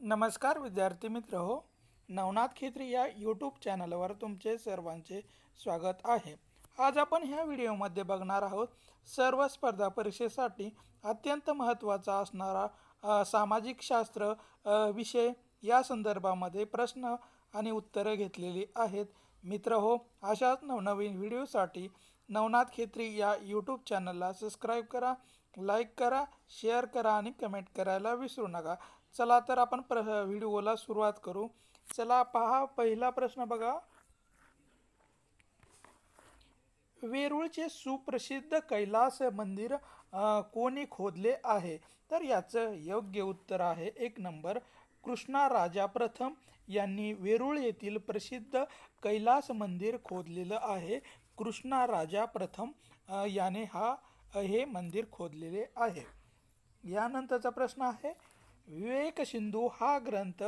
नमस्कार विद्यार्थी मित्र हो, नवनाथ खेत्री या यूट्यूब चॅनलवर तुमचे सर्वांचे स्वागत आहे। आज आपण ह्या व्हिडिओमध्ये बघणार आहोत सर्व स्पर्धा परीक्षेसाठी अत्यंत महत्त्वाचा असणारा सामाजिक शास्त्र विषय या संदर्भामध्ये प्रश्न आणि उत्तरे घेतलेली आहेत। मित्र हो, अशाच नवनवीन व्हिडिओसाठी नवनाथ खेत्री या यूट्यूब चॅनलला सबस्क्राईब करा, लाईक करा, शेअर करा आणि कमेंट करायला विसरू नका। चला तर आपण व्हिडिओला सुरुवात करू। चला पहा, पहिला प्रश्न बघा। वेरूळचे सुप्रसिद्ध कैलास मंदिर कोणी खोदले आहे? तर याचं योग्य उत्तर आहे 1 नंबर कृष्णराजा प्रथम यांनी वेरूळ येथील प्रसिद्ध कैलास मंदिर खोदलेलं आहे। कृष्णराजा प्रथम याने हे मंदिर खोदलेले आहे। यानंतरचा प्रश्न आहे, विवेक सिंधू हा ग्रंथ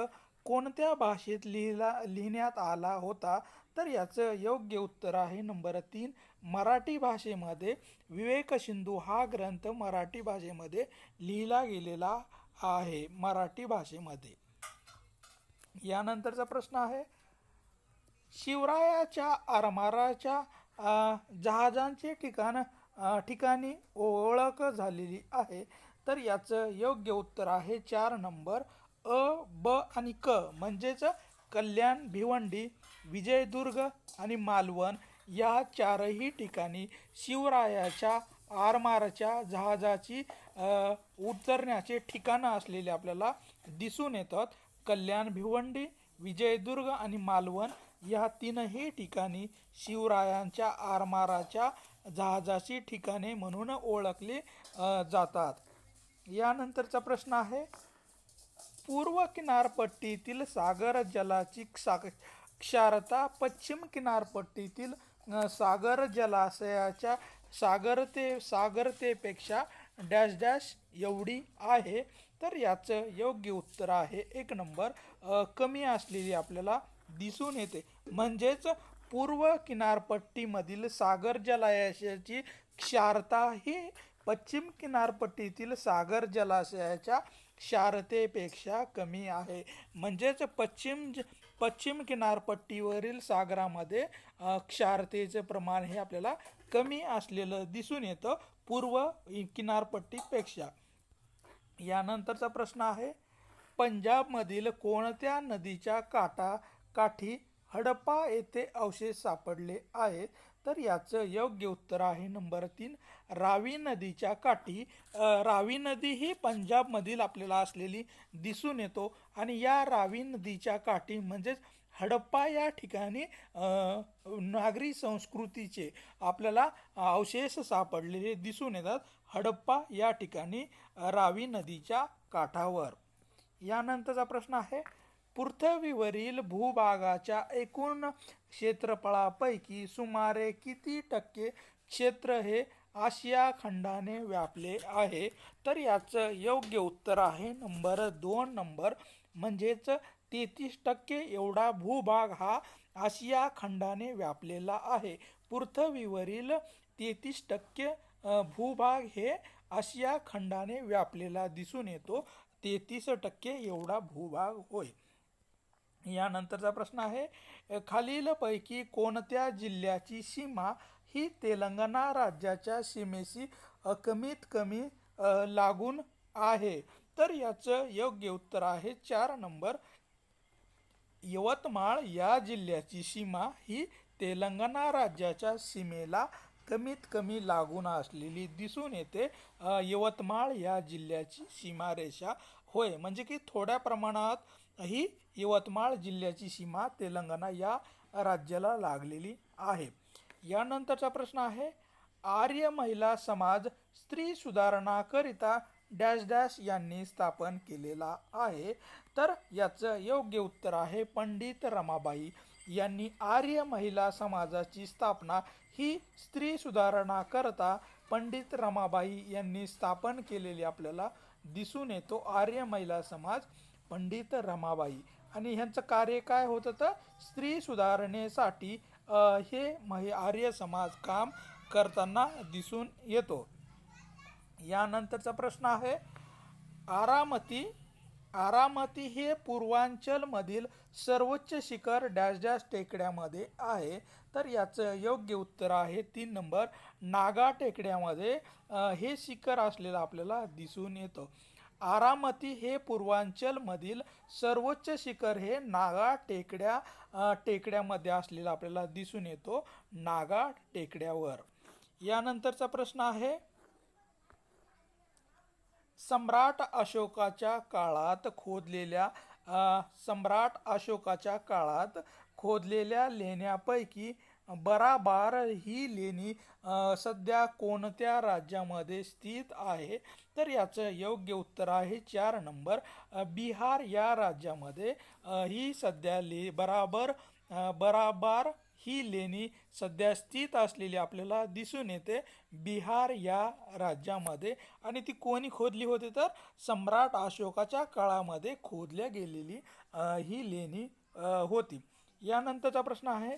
कोणत्या भाषेत लिहिण्यात आला होता? तर याचं योग्य उत्तर आहे नंबर 3 मराठी भाषेमध्ये। विवेक सिंधू हा ग्रंथ मराठी भाषेमध्ये लिहिला गेलेला आहे, मराठी भाषेमध्ये। यानंतरचा प्रश्न आहे, शिवरायाच्या आरमाराच्या जहाजांचे ठिकाणी ओळख झालेली आहे। तर याचं योग्य उत्तर आहे 4 नंबर अ, ब आणि क म्हणजेच कल्याण, भिवंडी, विजयदुर्ग आणि मालवण या चारही ठिकाणी शिवरायाच्या आरमाराच्या जहाजाची उतरण्याचे ठिकाणं असलेले आपल्याला दिसून येतात। कल्याण, भिवंडी, विजयदुर्ग आणि मालवण या तीनही ठिकाणी शिवरायांच्या आरमाराच्या जहाजाची ठिकाणे म्हणून ओळखली जातात। यानंतरचा प्रश्न आहे, पूर्व किनारपट्टीतील सागर जलाची क्षारता पश्चिम किनारपट्टीतील सागर जलाशयाच्या सागरतेपेक्षा डॅश डॅश एवढी आहे? तर याचं योग्य उत्तर आहे 1 नंबर कमी असलेली आपल्याला दिसून येते। म्हणजेच पूर्व किनारपट्टीमधील सागर जलाशयाची क्षारता ही पश्चिम किनारपट्टीतील सागर जलाशयाच्या क्षारतेपेक्षा कमी आहे। म्हणजेच पश्चिम किनारपट्टीवरील सागरामध्ये क्षारतेचे प्रमाण हे आपल्याला कमी असलेलं दिसून येतं पूर्व किनारपट्टीपेक्षा। यानंतरचा प्रश्न आहे, पंजाबमधील कोणत्या नदीच्या काठी हडप्पा येथे अवशेष सापडले आहेत? तर याचं योग्य उत्तर आहे नंबर 3 रावी नदीच्या काठी। रावी नदी ही पंजाबमधील आपल्याला असलेली दिसून येतो आणि या रावी नदीच्या काठी म्हणजेच हडप्पा या ठिकाणी नागरी संस्कृतीचे आपल्याला अवशेष सापडलेले दिसून येतात हडप्पा या ठिकाणी रावी नदीच्या काठावर। यानंतरचा प्रश्न आहे, पृथ्वीवरील भूभागाच्या एकूण क्षेत्रफळापैकी सुमारे किती टक्के क्षेत्र हे आशिया खंडाने व्यापले आहे? तर याचं योग्य उत्तर आहे नंबर 2 नंबर म्हणजेच 33% एवढा भूभाग हा आशिया खंडाने व्यापलेला आहे। पृथ्वीवरील 33% भूभाग हे आशिया खंडाने व्यापलेला दिसून येतो, 33% एवढा भूभाग होय। यानंतरचा प्रश्न आहे, खालीलपैकी कोणत्या जिल्ह्याची सीमा ही तेलंगणा राज्याच्या सीमेशी कमीत कमी लागून आहे? तर याचं योग्य उत्तर आहे 4 नंबर यवतमाळ या जिल्ह्याची सीमा ही तेलंगणा राज्याच्या सीमेला कमीत कमी लागून असलेली दिसून येते। यवतमाळ या जिल्ह्याची सीमारेषा होय, म्हणजे की थोड्या प्रमाणात ही यवतमाळ जिल्ह्याची सीमा तेलंगणा या राज्याला लागलेली आहे। यानंतरचा प्रश्न आहे, आर्य महिला समाज स्त्री सुधारणाकरिता डॅश डॅश यांनी स्थापन केलेला आहे? तर याचं योग्य उत्तर आहे पंडित रमाबाई यांनी आर्य महिला समाजाची स्थापना ही स्त्री सुधारणाकरता पंडित रमाबाई यांनी स्थापन केलेली आपल्याला दिसून येतो आर्य महिला समाज पंडित रमाबाई। आणि ह्यांचं कार्य काय होतं? तर स्त्री सुधारणेसाठी हे आर्य समाज काम करताना दिसून येतो। यानंतरचा प्रश्न आहे, आरामती आरामती हे पूर्वांचलमधील सर्वोच्च शिखर डॅश डॅश टेकड्यामध्ये आहे. तर याचं योग्य उत्तर आहे 3 नंबर, नागा टेकड्यामध्ये हे शिखर असलेलं आपल्याला दिसून येतं. आरामती हे पूर्वांचलमधील सर्वोच्च शिखर हे नागा टेकड्यामध्ये असलेलं आपल्याला दिसून येतो, नागा टेकड्यावर. यानंतरचा प्रश्न आहे, सम्राट अशोकाच्या काळात खोदलेल्या लेण्यांपैकी बराबार ही लेणी सध्या कोणत्या राज्यामध्ये स्थित आहे? तर याचं योग्य उत्तर आहे 4 नंबर, बिहार या राज्यामध्ये ही सध्या बराबार ही लेणी सध्या स्थित असलेली आपल्याला दिसून येते बिहार या राज्यामध्ये. आणि ती कोणी खोदली होती? तर सम्राट अशोकाच्या काळामध्ये खोदल्या गेलेली ही लेणी होती. यानंतरचा प्रश्न आहे,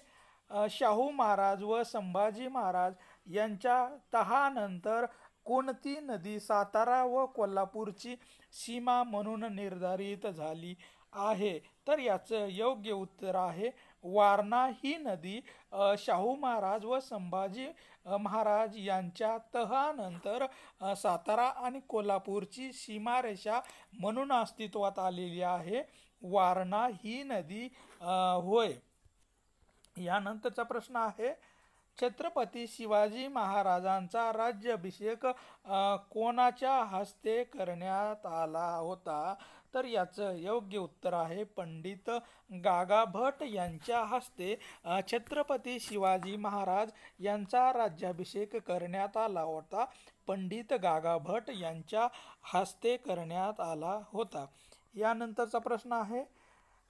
शाहू महाराज व संभाजी महाराज यांच्या तहानंतर कोणती नदी सातारा व कोल्हापूरची सीमा म्हणून निर्धारित झाली आहे? तर याचं योग्य उत्तर आहे वारणा ही नदी शाहू महाराज व संभाजी महाराज यांच्या तहानंतर सातारा आणि कोल्हापूरची सीमारेषा म्हणून अस्तित्वात आलेली आहे, वारणा ही नदी होय. यानंतरचा प्रश्न आहे, छत्रपती शिवाजी महाराजांचा राज्याभिषेक कोणाच्या हस्ते करण्यात आला होता? तर याचं योग्य उत्तर आहे पंडित गागाभट यांच्या हस्ते छत्रपती शिवाजी महाराज यांचा राज्याभिषेक करण्यात आला होता, पंडित गागाभट यांच्या हस्ते करण्यात आला होता. यानंतरचा प्रश्न आहे,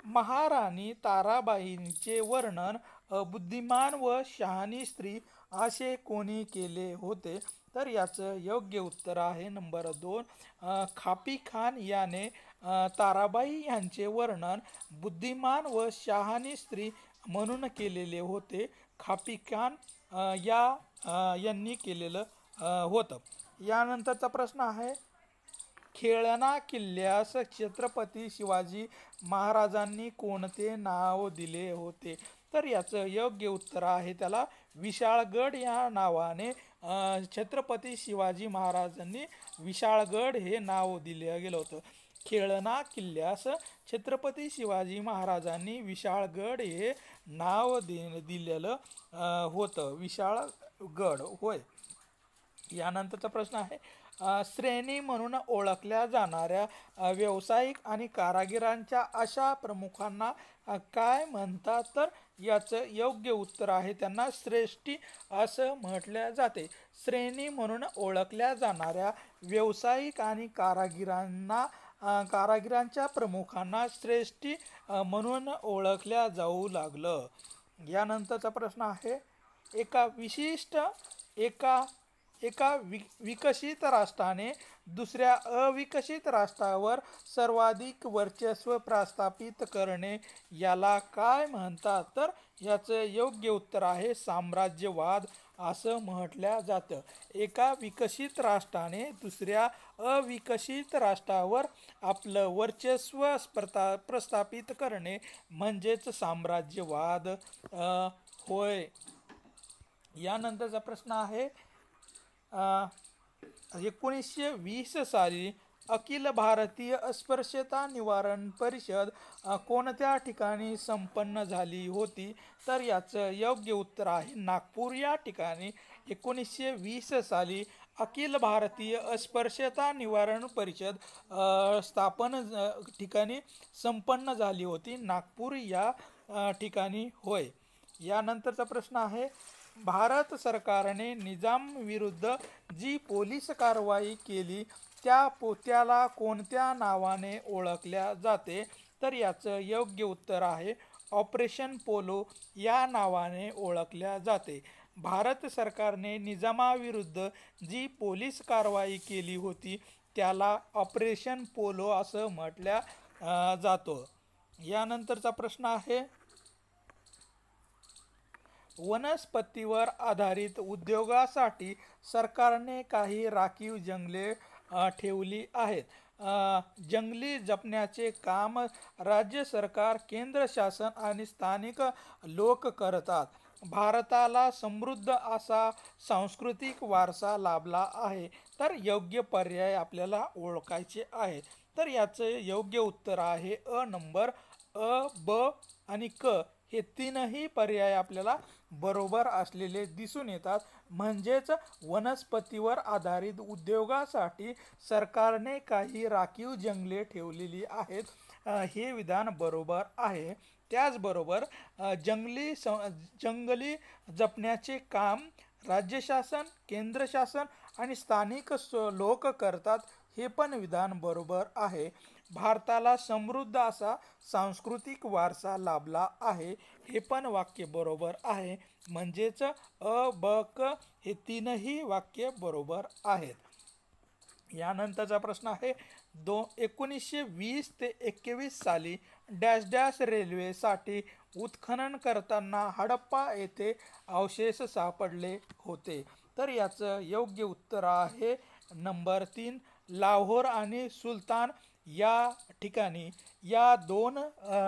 महाराणी ताराबाईंचे वर्णन बुद्धिमान व शहाणी स्त्री असे कोणी केले होते? तर याचं योग्य उत्तर आहे नंबर 2, खापी खान याने ताराबाई यांचे वर्णन बुद्धिमान व शहाणी स्त्री म्हणून केलेले होते. खापी खान यांनी केलेलं होतं. यानंतरचा प्रश्न आहे, खेळणा किल्ल्यास छत्रपती शिवाजी महाराजांनी कोणते नाव दिले होते? तर याचं योग्य उत्तर आहे त्याला विशाळगड या नावाने छत्रपती शिवाजी महाराजांनी विशाळगड हे नाव दिलं गेलं होतं. खेळणा किल्ल्यास छत्रपती शिवाजी महाराजांनी विशाळगड हे नाव दिलेलं होतं, विशाळगड होय. यानंतरचा प्रश्न आहे, श्रेणी म्हणून ओळखल्या जाणाऱ्या व्यावसायिक आणि कारागिरांच्या अशा प्रमुखांना काय म्हणतात? तर याचं योग्य उत्तर आहे त्यांना श्रेष्ठी असं म्हटलं जाते. श्रेणी म्हणून ओळखल्या जाणाऱ्या व्यावसायिक आणि कारागिरांच्या प्रमुखांना श्रेष्ठी म्हणून ओळखल्या जाऊ लागलं. यानंतरचा प्रश्न आहे, एका विकसित राष्ट्राने दुसऱ्या अविकसित राष्ट्रावर सर्वाधिक वर्चस्व प्रस्थापित करणे याला काय म्हणतात? तर याचं योग्य उत्तर आहे साम्राज्यवाद असं म्हटलं जातं. एका विकसित राष्ट्राने दुसऱ्या अविकसित राष्ट्रावर आपलं वर्चस्व प्रस्थापित करणे म्हणजेच साम्राज्यवाद होय. यानंतरचा प्रश्न आहे, 1920 साली अखिल भारतीय अस्पृश्यता निवारण परिषद कोणत्या ठिकाणी संपन्न झाली होती? तर याचं योग्य उत्तर आहे नागपूर या ठिकाणी 1920 साली अखिल भारतीय अस्पृश्यता निवारण परिषद ठिकाणी संपन्न झाली होती, नागपूर या ठिकाणी होय. यानंतरचा प्रश्न आहे, भारत सरकारने निजाम विरुद्ध जी पोलीस कारवाई केली त्याला कोणत्या नावाने ओळखल्या जाते? तर याचं योग्य उत्तर आहे ऑपरेशन पोलो या नावाने ओळखल्या जाते. भारत सरकारने निजामाविरुद्ध जी पोलीस कारवाई केली होती त्याला ऑपरेशन पोलो असं म्हटलं जातं. यानंतरचा प्रश्न आहे, वनस्पतीवर आधारित उद्योगासाठी सरकारने काही राखीव जंगले ठेवली आहेत. जंगली जपण्याचे काम राज्य सरकार, केंद्र शासन आणि स्थानिक लोक करतात. भारताला समृद्ध असा सांस्कृतिक वारसा लाभला आहे. तर योग्य पर्याय आपल्याला ओळखायचे आहे. तर याचं योग्य उत्तर आहे नंबर अ, ब आणि क हे तीनही पर्याय आपल्याला बरोबर असलेले दिसून येतात. म्हणजेच वनस्पतीवर आधारित उद्योगासाठी सरकारने काही राखीव जंगले ठेवलेली आहेत. हे विधान बरोबर आहे. त्याचबरोबर जंगली जपण्याचे काम राज्य शासन, केंद्र शासन आणि स्थानिक लोक करतात. हे पण विधान बरोबर आहे. भारताला समृद्ध असा सांस्कृतिक वारसा लाभला आहे. हे पण वाक्य बरोबर आहे. म्हणजेच अ, ब, क हे तीनही वाक्य बरोबर आहेत. यानंतरचा प्रश्न आहे 1920 ते 21 साली डॅश डॅश रेल्वेसाठी उत्खनन करताना हडप्पा येथे अवशेष सापडले होते. तर याचं योग्य उत्तर आहे नंबर 3 लाहोर आणि सुलतान या ठिकाणी या दोन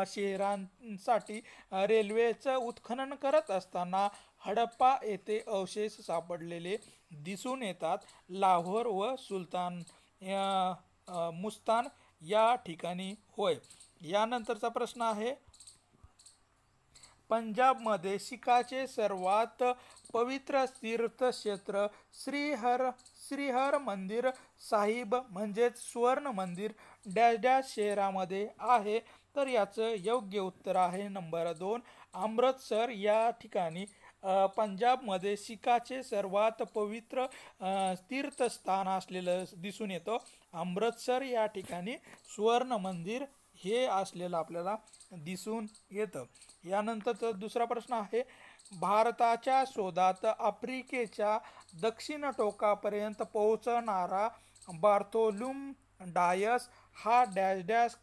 शहरांसाठी रेल्वेचं उत्खनन करत असताना हडप्पा येथे अवशेष सापडलेले दिसून येतात. लाहोर व सुलतान मुस्तान या ठिकाणी होय. यानंतरचा प्रश्न आहे पंजाबमध्ये शीखांचे सर्वात पवित्र तीर्थक्षेत्र श्रीहर मंदिर साहिब म्हणजेच सुवर्ण मंदिर डॅश डॅश शहरामध्ये आहे. तर याचं योग्य उत्तर आहे नंबर 2 अमृतसर या ठिकाणी. पंजाबमध्ये शीखांचे सर्वात पवित्र तीर्थस्थान असलेलं दिसून येतं. अमृतसर या ठिकाणी सुवर्ण मंदिर हे असलेलं आपल्याला दिसून येतं. यानंतरचा दुसरा प्रश्न आहे भारताच्या शोधात आफ्रिकेच्या दक्षिण टोकापर्यंत पोहोचणारा बार्थोलुम डायस हा डॅश डॅश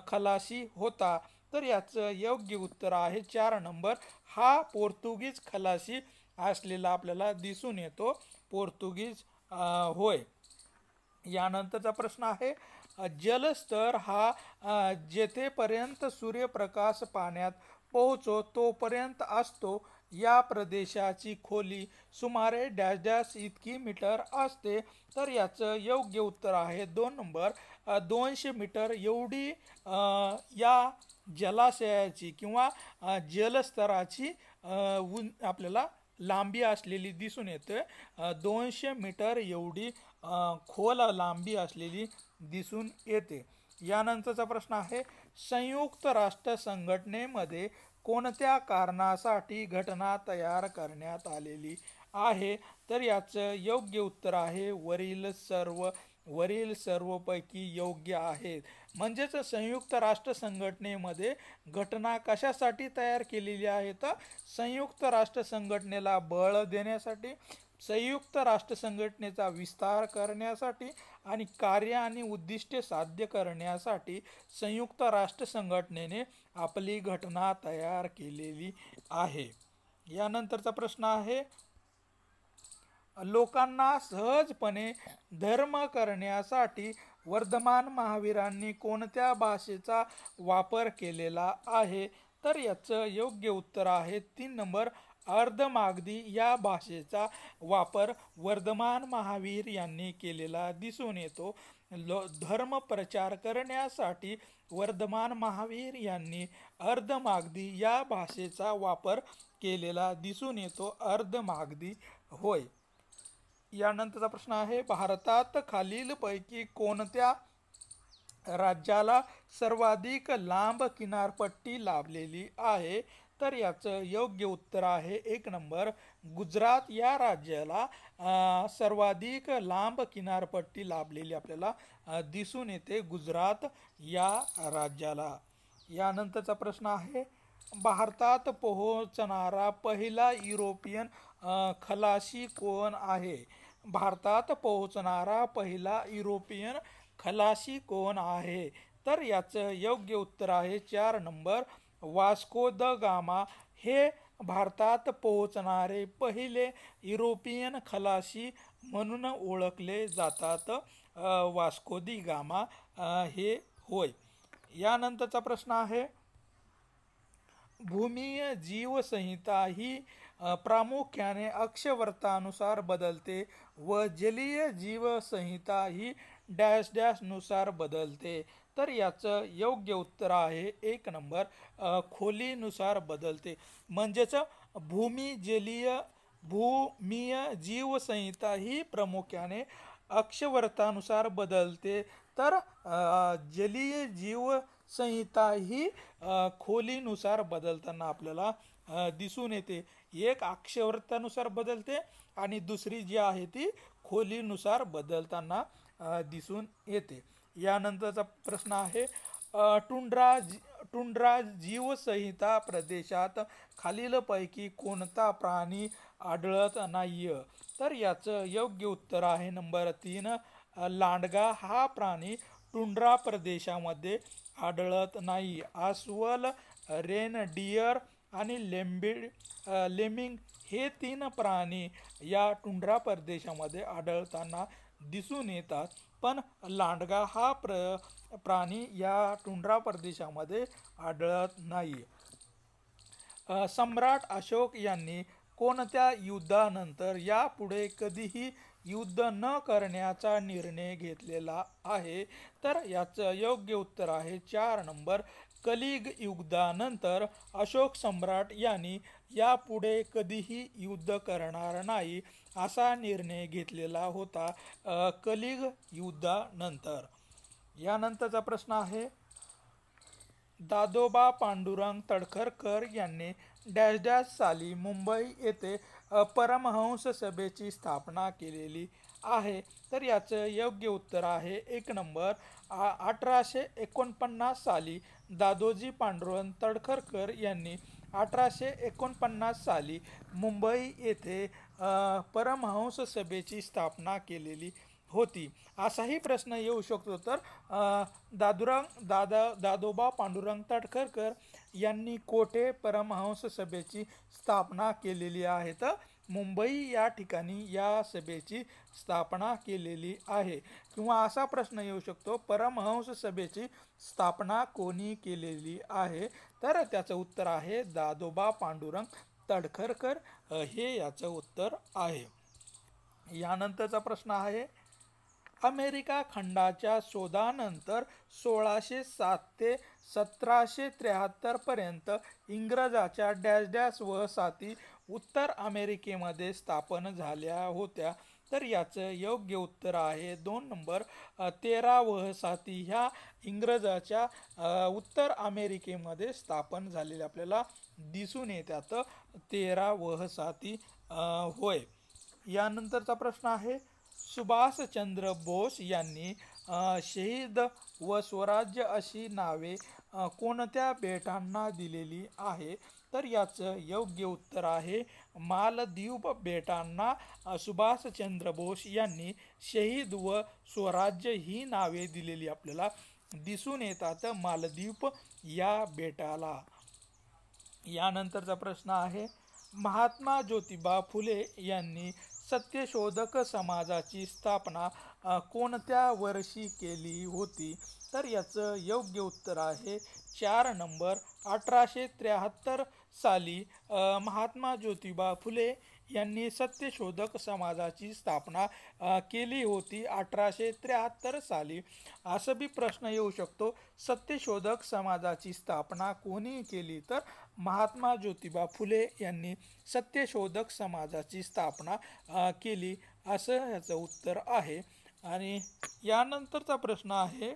खलाशी होता. तर याचं योग्य उत्तर आहे 4 नंबर हा पोर्तुगीज खलाशी असलेला आपल्याला दिसून येतो. पोर्तुगीज होय. यानंतरचा प्रश्न आहे जलस्तर हा जेथेपर्यंत सूर्यप्रकाश पाण्यात पोहोचो तोपर्यंत असतो या प्रदेशाची खोली सुमारे डॅश डॅश इतकी मीटर असते. तर याचं योग्य उत्तर आहे 2 नंबर 200 मीटर एवढी या जलाशयाची किंवा जलस्तराची आपल्याला लांबी असलेली दिसून येते. 200 मीटर एवढी खोल लांबी असलेली दिसून येते. यानंतरचा प्रश्न आहे संयुक्त राष्ट्र संघटनेमध्ये कोणत्या कारणासाठी घटना तयार करण्यात आलेली आहे. तर याचं योग्य उत्तर आहे वरील सर्वपैकी योग्य आहेत. म्हणजेच संयुक्त राष्ट्र संघटनेमध्ये घटना कशासाठी तयार केलेली आहे तर संयुक्त राष्ट्र संघटनेला बळ देण्यासाठी, संयुक्त राष्ट्र संघटनेचा विस्तार करण्यासाठी आणि कार्य आणि उद्दिष्टे साध्य करण्यासाठी संयुक्त राष्ट्र संघटनेने आपली घटना तयार केलेली आहे. यानंतरचा प्रश्न आहे लोकांना सहजपणे धर्म करण्यासाठी वर्धमान महावीरांनी कोणत्या भाषेचा वापर केलेला आहे. तर याचं योग्य उत्तर आहे 3 नंबर अर्धमागधी या भाषेचा वापर वर्धमान महावीर यांनी केलेला दिसून येतो. धर्म प्रचार करण्यासाठी वर्धमान महावीर यांनी अर्धमागधी या भाषेचा वापर केलेला दिसून येतो. अर्धमागधी होय. यानंतरचा प्रश्न आहे भारतात खालीलपैकी कोणत्या राज्याला सर्वाधिक लांब किनारपट्टी लाभलेली आहे. तर याचं योग्य उत्तर आहे 1 नंबर गुजरात या राज्याला सर्वाधिक लांब किनारपट्टी लाभलेली आपल्याला दिसून येते गुजरात या राज्याला. यानंतरचा प्रश्न आहे भारतात पोहोचणारा पहिला युरोपियन खलाशी कोण आहे. भारतात पोहोचणारा पहिला युरोपियन खलाशी कोण आहे. तर याचं योग्य उत्तर आहे 4 नंबर वास्को द गामा हे भारतात पोहोचणारे पहिले युरोपियन खलाशी म्हणून ओळखले जातात. वास्को दी गामा हे होय. यानंतरचा प्रश्न आहे, भूमीय जीवसंहिता ही प्रामुख्याने अक्षवर्तानुसार बदलते व जलीय जीवसंहिता ही डॅश डॅश नुसार बदलते. तर याचं योग्य उत्तर आहे 1 नंबर, खोलीनुसार बदलते. म्हणजेच भूमीय जीवसंहिता ही प्रामुख्याने अक्षवर्तानुसार बदलते, तर जलीय जीवसंहिता ही खोलीनुसार बदलताना आपल्याला दिसून येते. एक अक्षवर्तानुसार बदलते आणि दुसरी जी आहे ती खोलीनुसार बदलताना दिसून येते. यानंतरचा प्रश्न आहे, टुंड्रा जीवसंहिता प्रदेशात खालीलपैकी कोणता प्राणी आढळत नाहीये. तर याचं योग्य उत्तर आहे नंबर 3, लांडगा हा प्राणी टुंड्रा प्रदेशामध्ये आढळत नाही. अस्वल, रेनडियर आणि लेमिंग हे 3 प्राणी या टुंड्रा प्रदेशामध्ये आढळताना दिसून येतात, पण लांडगा हा प्राणी या टुंड्रा प्रदेशामध्ये आढळत नाही. सम्राट अशोक यांनी कोणत्या युद्धानंतर यापुढे कधीही युद्ध न करण्याचा निर्णय घेतलेला आहे. तर याचं योग्य उत्तर आहे 4 नंबर, कलिंग युद्धानंतर अशोक सम्राट यांनी यापुढे कधीही युद्ध करणार नाही असा निर्णय घेतलेला होता कलिंग युद्धानंतर. यानंतरचा प्रश्न आहे, दादोबा पांडुरंग तडखरकर यांनी डॅश डॅश साली मुंबई येथे परमहंस सभेची स्थापना केलेली आहे. तर याचं योग्य उत्तर आहे 1 नंबर, 1849 साली दादोजी पांडुरंग तडखरकर यांनी 1849 साली मुंबई येथे परमहंस सभेची स्थापना केलेली होती. असाही प्रश्न येऊ शकतो. तर दादोबा पांडुरंग तडखरकर यांनी कोठे परमहंस सभेची स्थापना केलेली आहे. तर मुंबई या ठिकाणी या सभेची स्थापना केलेली आहे. किंवा असा प्रश्न येऊ शकतो, परमहंस सभेची स्थापना कोणी केलेली आहे. तर त्याचं उत्तर आहे दादोबा पांडुरंग तडखरकर हे याचं उत्तर आहे. यानंतरचा प्रश्न आहे, अमेरिका खंडाच्या शोधानंतर 1607 ते 1773 पर्यंत इंग्रजाच्या डॅश डॅश वसाहती उत्तर अमेरिकेमध्ये स्थापन झाल्या होत्या. तर याचं योग्य उत्तर आहे 2 नंबर, 13 वसाहती ह्या इंग्रजाच्या उत्तर अमेरिकेमध्ये स्थापन झालेल्या आपल्याला दिसून येतात. 13 वसाहती होय. यानंतरचा प्रश्न आहे, सुभाषचंद्र बोस यांनी शहीद व स्वराज्य अशी नावे कोणत्या बेटांना दिलेली आहे. तर याचं योग्य उत्तर आहे मालदीव बेटांना सुभाषचंद्र बोस यांनी शहीद व स्वराज्य ही नावे दिलेली आपल्याला दिसून येतात मालदीव या बेटाला. यानंतरचा प्रश्न आहे, महात्मा ज्योतिबा फुले यांनी सत्यशोधक समाजाची स्थापना कोणत्या वर्षी केली होती. तर याचं योग्य उत्तर आहे 4 नंबर, 1873 साली महात्मा ज्योतिबा फुले यांनी सत्यशोधक समाजाची स्थापना केली होती 1873 साली. असं बी प्रश्न येऊ शकतो, सत्यशोधक समाजाची स्थापना कोणी केली. तर महात्मा ज्योतिबा फुले यांनी सत्यशोधक समाजाची स्थापना केली असं ह्याचं उत्तर आहे. आणि यानंतरचा प्रश्न आहे,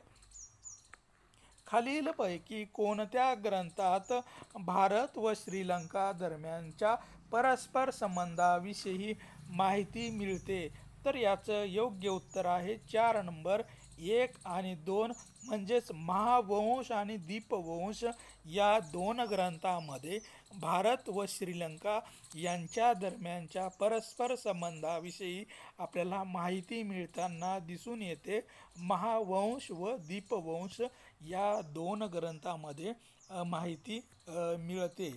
खालीलपैकी कोणत्या ग्रंथात भारत व श्रीलंका दरम्यानच्या परस्पर संबंधाविषयी माहिती मिळते. तर याचं योग्य उत्तर आहे 4 नंबर, 1 आणि 2 म्हणजेच महावंश आणि दीपवंश या 2 ग्रंथांमध्ये भारत व श्रीलंका यांच्या दरम्यानच्या परस्पर संबंधाविषयी आपल्याला माहिती मिळताना दिसून येते. महावंश व दीपवंश या 2 ग्रंथांमध्ये माहिती मिळते.